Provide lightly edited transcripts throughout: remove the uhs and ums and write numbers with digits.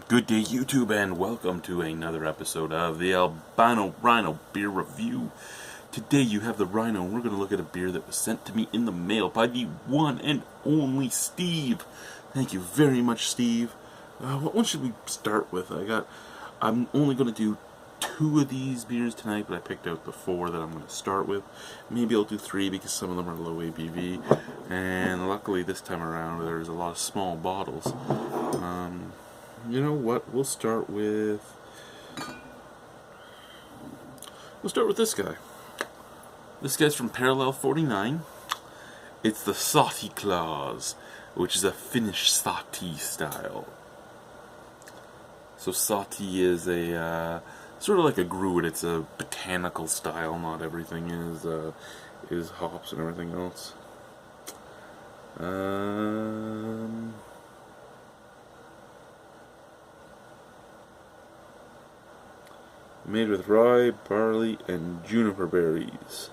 Good day, YouTube, and welcome to another episode of the Albino Rhino Beer Review. Today you have the Rhino, and we're going to look at a beer that was sent to me in the mail by the one and only Steve. Thank you very much, Steve. What one should we start with? I'm only going to do 2 of these beers tonight, but I picked out the 4 that I'm going to start with. Maybe I'll do 3 because some of them are low ABV, and luckily this time around there's a lot of small bottles. You know what? We'll start with this guy. This guy's from Parallel 49. It's the Sahti Claus, which is a Finnish Sahti style. So Sahti is a sort of like a gruit. It's a botanical style. Not everything is hops and everything else. Made with rye, barley, and juniper berries.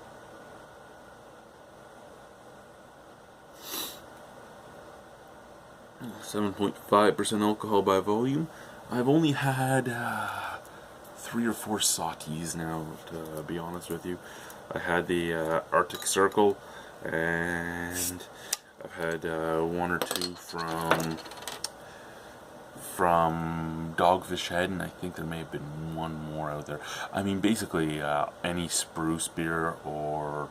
.5% alcohol by volume. I've only had 3 or 4 Sahtis now, to be honest with you. I had the Arctic Circle, and I've had 1 or 2 from Dogfish Head, and I think there may have been 1 more out there. I mean, basically any spruce beer or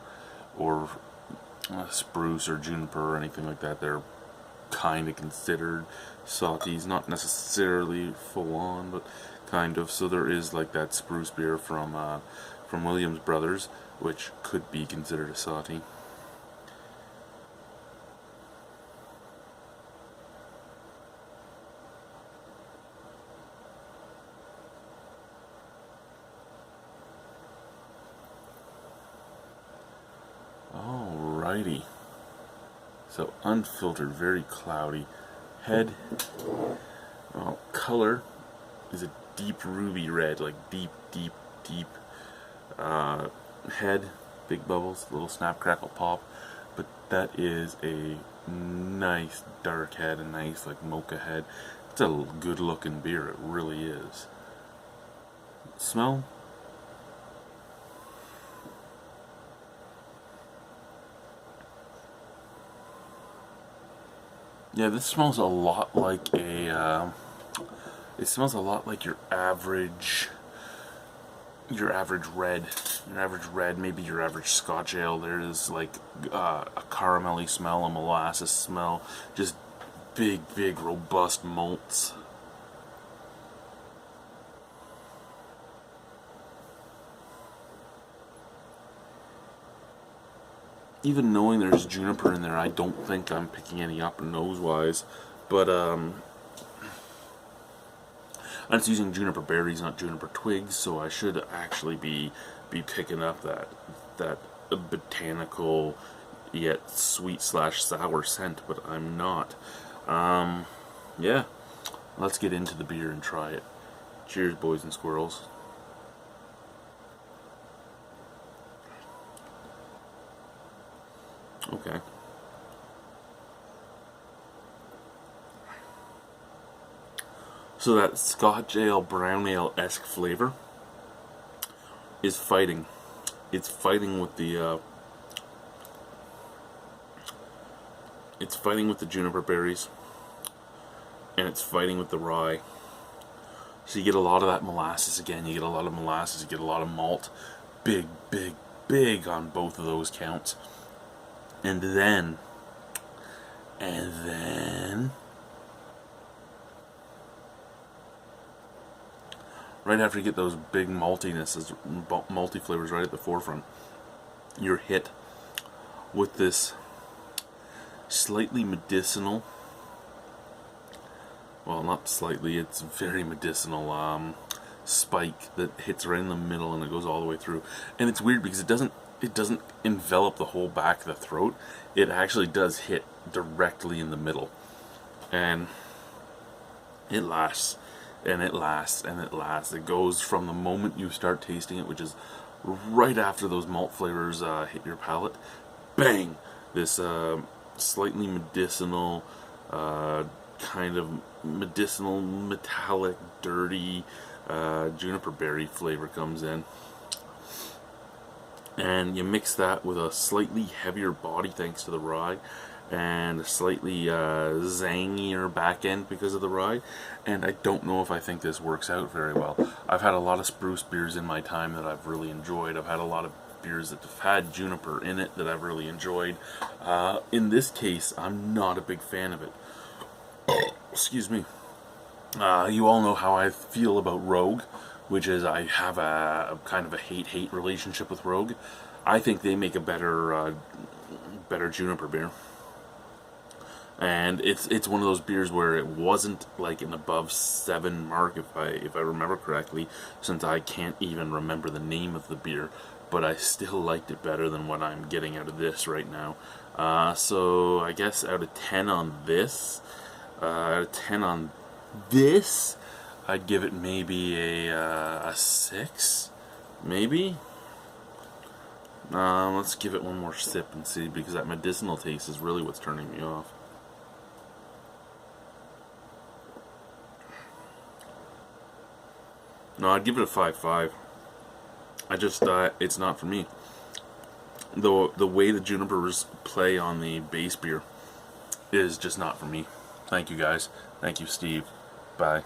spruce or juniper or anything like that, they're kind of considered Sahtis, not necessarily full on, but kind of. So there is like that spruce beer from Williams Brothers, which could be considered a Sahti. Alrighty. So unfiltered, very cloudy. Head, well, color is a deep ruby red, like deep. Head, big bubbles, little snap, crackle, pop. But that is a nice dark head, a nice like mocha head. It's a good looking beer, it really is. Smell? Yeah, this smells a lot like it smells a lot like your average red, maybe your average Scotch ale. There's like a caramelly smell, a molasses smell, just big, robust malts. Even knowing there's juniper in there, I don't think I'm picking any up nose-wise, but I'm just using juniper berries, not juniper twigs, so I should actually be picking up that botanical yet sweet / sour scent, but I'm not. Yeah, let's get into the beer and try it. Cheers, boys and squirrels. Okay. So that Scotch ale, brown ale-esque flavor is fighting. It's fighting with the juniper berries, and it's fighting with the rye. So you get a lot of that molasses again. You get a lot of molasses. You get a lot of malt. Big on both of those counts. And then, right after you get those big maltinesses, malty flavors right at the forefront, you're hit with this slightly medicinal, well, not slightly, it's very medicinal spike that hits right in the middle and it goes all the way through. And it's weird because it doesn't envelop the whole back of the throat. It actually does hit directly in the middle, and it lasts and it lasts and it lasts. It goes from the moment you start tasting it, which is right after those malt flavors hit your palate, bang, this slightly medicinal, kind of medicinal, metallic, dirty juniper berry flavor comes in. And you mix that with a slightly heavier body thanks to the rye, and a slightly zangier back end because of the rye. And I don't know if I think this works out very well. I've had a lot of spruce beers in my time that I've really enjoyed. I've had a lot of beers that have had juniper in it that I've really enjoyed. In this case, I'm not a big fan of it. Excuse me. You all know how I feel about Rogue, which is I have a kind of a hate-hate relationship with Rogue. I think they make a better juniper beer. And it's one of those beers where it wasn't like an above 7 mark, if I remember correctly, since I can't even remember the name of the beer, but I still liked it better than what I'm getting out of this right now. So I guess out of 10 on this, I'd give it maybe a 6, maybe. Let's give it one more sip and see, because that medicinal taste is really what's turning me off. No, I'd give it a 5.5. I just, it's not for me. The way the junipers play on the base beer is just not for me. Thank you guys. Thank you, Steve. Bye.